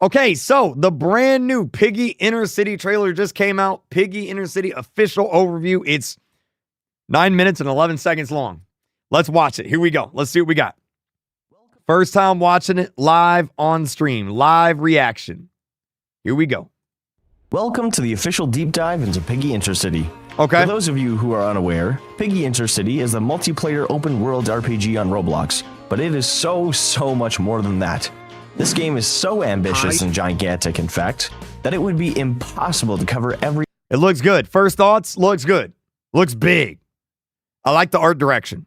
Okay, so the brand new Piggy Intercity trailer just came out. Piggy Intercity official overview. It's 9 minutes and 11 seconds long. Let's watch it. Here we go. Let's see what we got. First time watching it live on stream. Live reaction. Here we go. Welcome to the official deep dive into Piggy Intercity. Okay. For those of you who are unaware, Piggy Intercity is a multiplayer open world RPG on Roblox, but it is so much more than that. This game is so ambitious and gigantic, in fact, that it would be impossible to cover every... It looks good. First thoughts, looks good. Looks big. I like the art direction.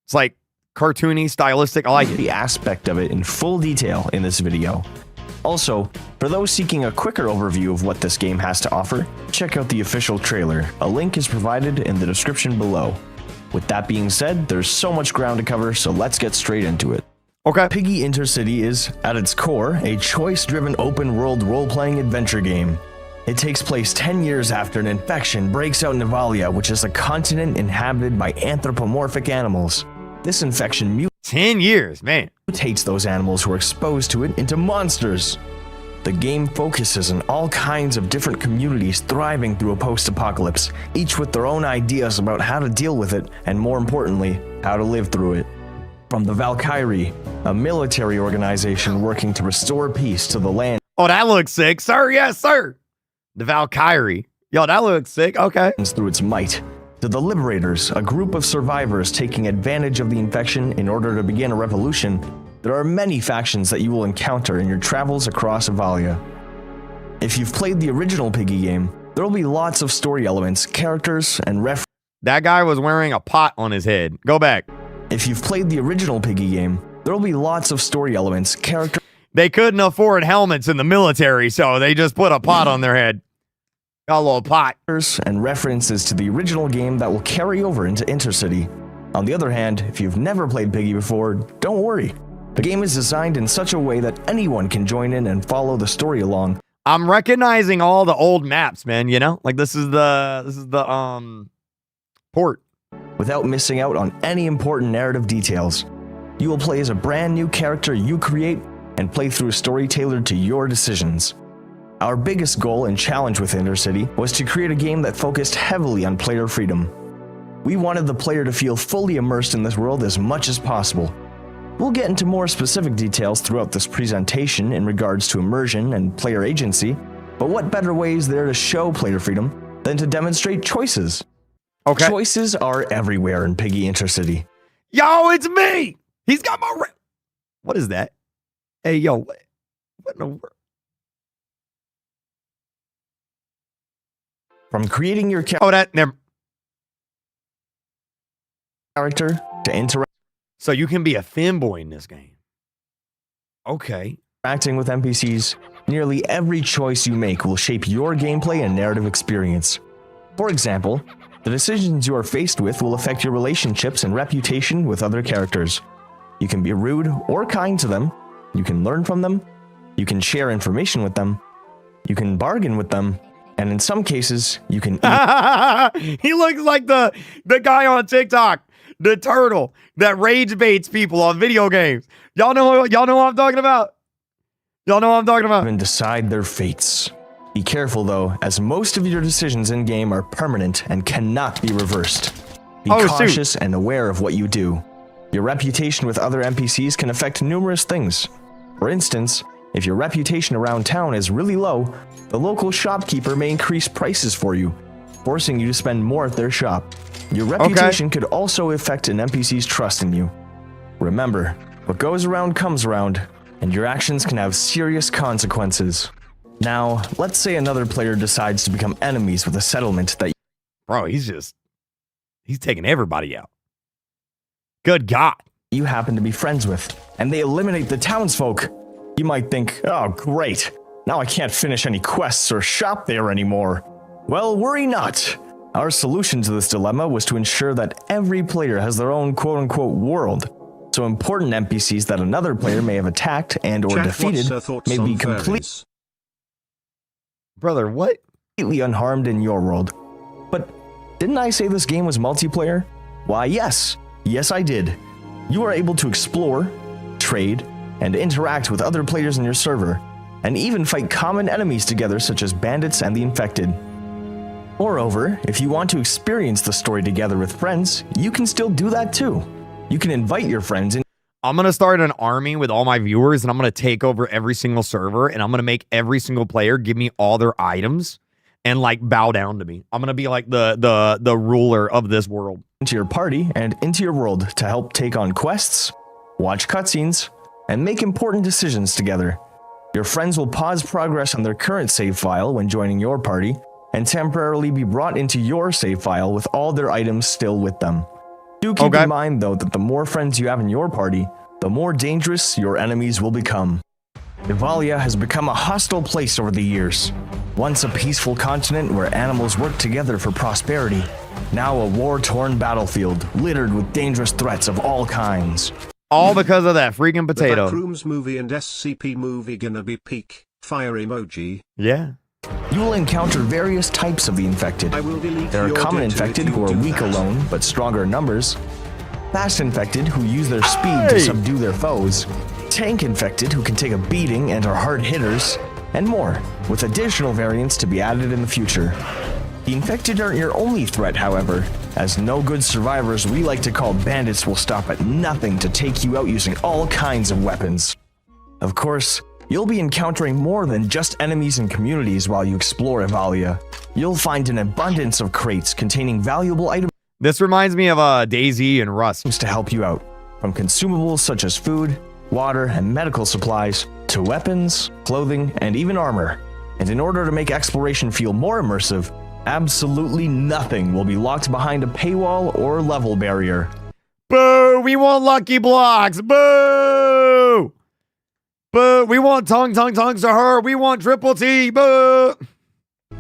It's like cartoony, stylistic. I like it. The aspect of it in full detail in this video. Also, for those seeking a quicker overview of what this game has to offer, check out the official trailer. A link is provided in the description below. With that being said, there's so much ground to cover, so let's get straight into it. Okay. Piggy Intercity is, at its core, a choice-driven open-world role-playing adventure game. It takes place 10 years after an infection breaks out in Avalia, which is a continent inhabited by anthropomorphic animals. This infection 10 years, man. mutates those animals who are exposed to it into monsters. The game focuses on all kinds of different communities thriving through a post-apocalypse, each with their own ideas about how to deal with it, and more importantly, how to live through it. From the Valkyrie, a military organization working to restore peace to the land. Oh, that looks sick, sir. Yes, sir. The Valkyrie. Yo, that looks sick. Okay. Through its might. To the Liberators, a group of survivors taking advantage of the infection in order to begin a revolution. There are many factions that you will encounter in your travels across Avalia. If you've played the original Piggy game, there will be lots of story elements, characters, and references. That guy was wearing a pot on his head. Go back. If you've played the original Piggy game, there will be lots of story elements, characters. They couldn't afford helmets in the military, so they just put a pot on their head. Got a little pot. And references to the original game that will carry over into Intercity. On the other hand, if you've never played Piggy before, don't worry. The game is designed in such a way that anyone can join in and follow the story along. I'm recognizing all the old maps, man, you know? Like this is the port. Without missing out on any important narrative details. You will play as a brand new character you create and play through a story tailored to your decisions. Our biggest goal and challenge with Intercity was to create a game that focused heavily on player freedom. We wanted the player to feel fully immersed in this world as much as possible. We'll get into more specific details throughout this presentation in regards to immersion and player agency, but what better way is there to show player freedom than to demonstrate choices? Okay. Choices are everywhere in Piggy Intercity. Yo, it's me! He's got my... What is that? Hey, yo, what in the world? From creating your never. character to interact. So you can be a femboy in this game. Okay. Interacting with NPCs, nearly every choice you make will shape your gameplay and narrative experience. For example, the decisions you are faced with will affect your relationships and reputation with other characters. You can be rude or kind to them. You can learn from them. You can share information with them. You can bargain with them. And in some cases, you can eat. He looks like the guy on TikTok, the turtle that rage baits people on video games. Y'all know what I'm talking about? Y'all know what I'm talking about? And decide their fates. Be careful though, as most of your decisions in-game are permanent and cannot be reversed. Be cautious and aware of what you do. Your reputation with other NPCs can affect numerous things. For instance, if your reputation around town is really low, the local shopkeeper may increase prices for you, forcing you to spend more at their shop. Your reputation could also affect an NPC's trust in you. Remember, what goes around comes around, and your actions can have serious consequences. Now, let's say another player decides to become enemies with a settlement that... Bro, he's taking everybody out. Good God. You happen to be friends with, and they eliminate the townsfolk. You might think, oh great, now I can't finish any quests or shop there anymore. Well, worry not. Our solution to this dilemma was to ensure that every player has their own quote-unquote world, so important NPCs that another player may have attacked and or defeated may be completely... Brother, what? Completely unharmed in your world. But didn't I say this game was multiplayer? Why, yes. Yes, I did. You are able to explore, trade, and interact with other players in your server. and even fight common enemies together such as bandits and the infected. Moreover, if you want to experience the story together with friends, you can still do that too. You can invite your friends in. I'm going to start an army with all my viewers, and I'm going to take over every single server, and I'm going to make every single player give me all their items and like bow down to me. I'm going to be like the ruler of this world. Into your party and into your world to help take on quests, watch cutscenes, and make important decisions together. Your friends will pause progress on their current save file when joining your party, and temporarily be brought into your save file with all their items still with them. Do keep in mind, though, that the more friends you have in your party, the more dangerous your enemies will become. Evalia has become a hostile place over the years. Once a peaceful continent where animals work together for prosperity, now a war-torn battlefield littered with dangerous threats of all kinds. All because of that freaking potato. The Backrooms movie and SCP movie gonna be peak. Fire emoji. Yeah. You will encounter various types of the infected. There are common infected who are weak alone, but stronger in numbers. Fast infected who use their speed to subdue their foes. Tank infected who can take a beating and are hard hitters. And more, with additional variants to be added in the future. The infected aren't your only threat, however, as no good survivors we like to call bandits will stop at nothing to take you out using all kinds of weapons. Of course, you'll be encountering more than just enemies and communities while you explore Evalia. You'll find an abundance of crates containing valuable items. This reminds me of Daisy and Rust. To help you out, from consumables such as food, water, and medical supplies, to weapons, clothing, and even armor. And in order to make exploration feel more immersive, absolutely nothing will be locked behind a paywall or level barrier. Boo! We want lucky blocks! Boo! Boo! We want tongues to her! We want triple T! Boo!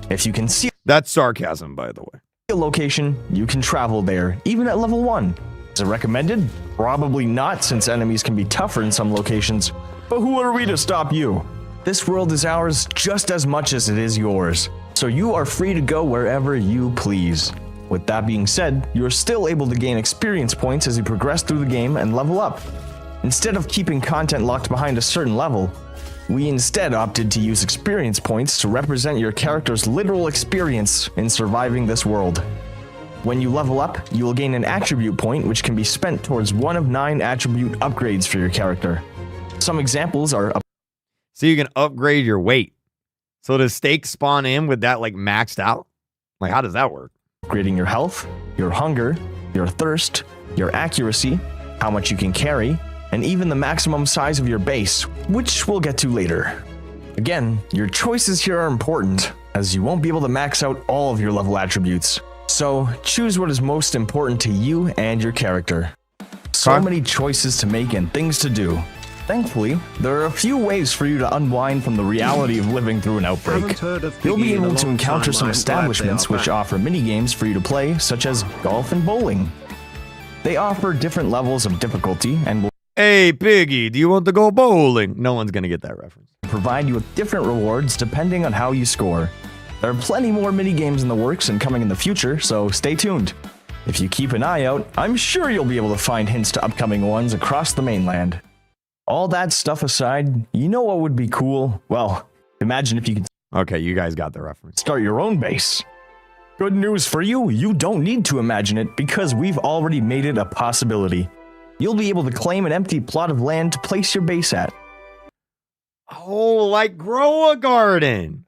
If you can see that's sarcasm, by the way. a location, you can travel there, even at level 1. Is it recommended? Probably not, since enemies can be tougher in some locations. But who are we to stop you? This world is ours just as much as it is yours, so you are free to go wherever you please. With that being said, you are still able to gain experience points as you progress through the game and level up. Instead of keeping content locked behind a certain level, we instead opted to use experience points to represent your character's literal experience in surviving this world. When you level up, you will gain an attribute point which can be spent towards one of 9 attribute upgrades for your character. Some examples are so you can upgrade your weight. So does steak spawn in with that like maxed out? Like how does that work? upgrading your health, your hunger, your thirst, your accuracy, how much you can carry, and even the maximum size of your base, which we'll get to later. Again, your choices here are important, as you won't be able to max out all of your level attributes. So choose what is most important to you and your character. So many choices to make and things to do. Thankfully, there are a few ways for you to unwind from the reality of living through an outbreak. You'll be able to encounter some establishments which offer mini-games for you to play, such as golf and bowling. They offer different levels of difficulty and will Hey, Piggy, do you want to go bowling? No one's going to get that reference. provide you with different rewards depending on how you score. There are plenty more mini-games in the works and coming in the future, so stay tuned. If you keep an eye out, I'm sure you'll be able to find hints to upcoming ones across the mainland. All that stuff aside, you know what would be cool? Well, imagine if you could Okay, you guys got the reference. start your own base. Good news for you, you don't need to imagine it because we've already made it a possibility. You'll be able to claim an empty plot of land to place your base at. Oh, like grow a garden.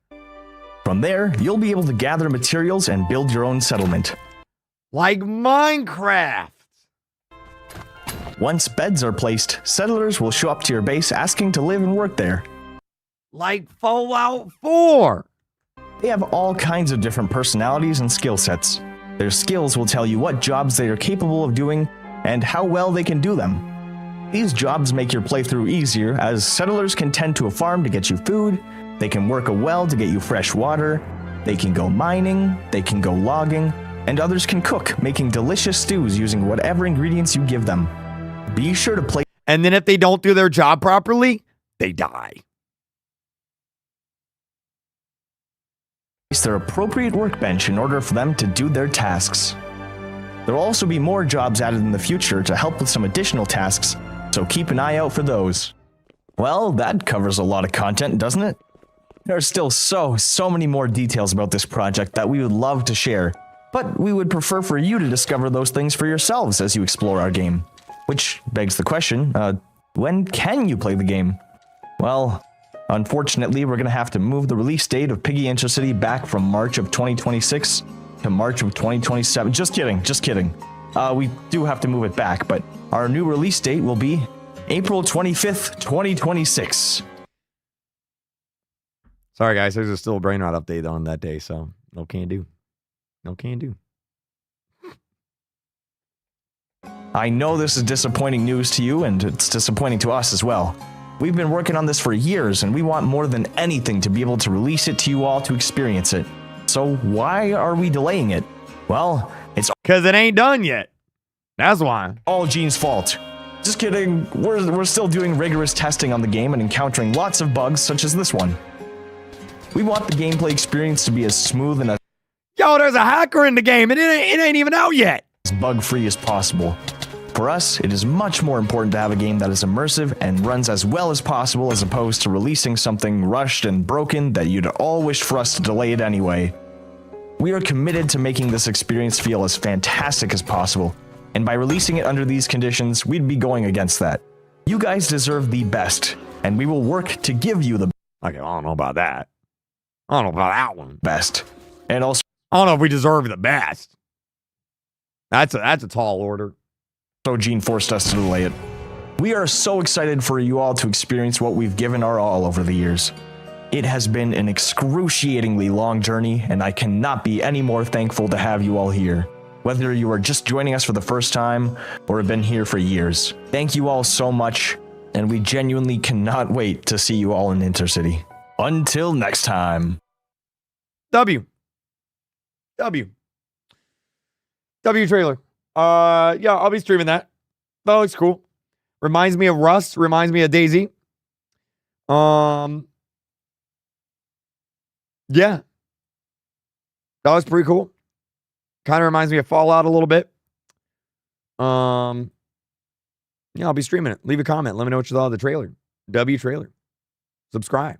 From there, you'll be able to gather materials and build your own settlement. Like Minecraft. Once beds are placed, settlers will show up to your base asking to live and work there. Like Fallout 4. They have all kinds of different personalities and skill sets. Their skills will tell you what jobs they are capable of doing and how well they can do them. These jobs make your playthrough easier, as settlers can tend to a farm to get you food, they can work a well to get you fresh water, they can go mining, they can go logging, and others can cook, making delicious stews using whatever ingredients you give them. Be sure to place And then if they don't do their job properly, they die. their appropriate workbench in order for them to do their tasks. There will also be more jobs added in the future to help with some additional tasks, so keep an eye out for those. Well, that covers a lot of content, doesn't it? There are still so many more details about this project that we would love to share, but we would prefer for you to discover those things for yourselves as you explore our game. Which begs the question, when can you play the game? Well, unfortunately, we're going to have to move the release date of Piggy Intercity back from March of 2026 to March of 2027. Just kidding. We do have to move it back, but our new release date will be April 25th, 2026. Sorry, guys. There's still a brain rot update on that day, so no can do. No can do. I know this is disappointing news to you, and it's disappointing to us as well. We've been working on this for years, and we want more than anything to be able to release it to you all to experience it. So why are we delaying it? Well, it's because it ain't done yet. That's why. All Gene's fault. Just kidding. We're still doing rigorous testing on the game and encountering lots of bugs such as this one. We want the gameplay experience to be as smooth and as there's a hacker in the game, and it ain't even out yet. Bug-free as possible. For us, it is much more important to have a game that is immersive and runs as well as possible as opposed to releasing something rushed and broken that you'd all wish for us to delay it anyway. We are committed to making this experience feel as fantastic as possible, and by releasing it under these conditions, we'd be going against that. You guys deserve the best, and we will work to give you the Okay, I don't know about that. I don't know about that one. Best. And also, I don't know if we deserve the best. That's a tall order. So Gene forced us to delay it. We are so excited for you all to experience what we've given our all over the years. It has been an excruciatingly long journey, and I cannot be any more thankful to have you all here. Whether you are just joining us for the first time or have been here for years. Thank you all so much, and we genuinely cannot wait to see you all in Intercity. Until next time. W trailer. Yeah, I'll be streaming that. That looks cool. Reminds me of Rust. Reminds me of Daisy. Yeah. That was pretty cool. Kind of reminds me of Fallout a little bit. Yeah, I'll be streaming it. Leave a comment. Let me know what you thought of the trailer. W trailer. Subscribe.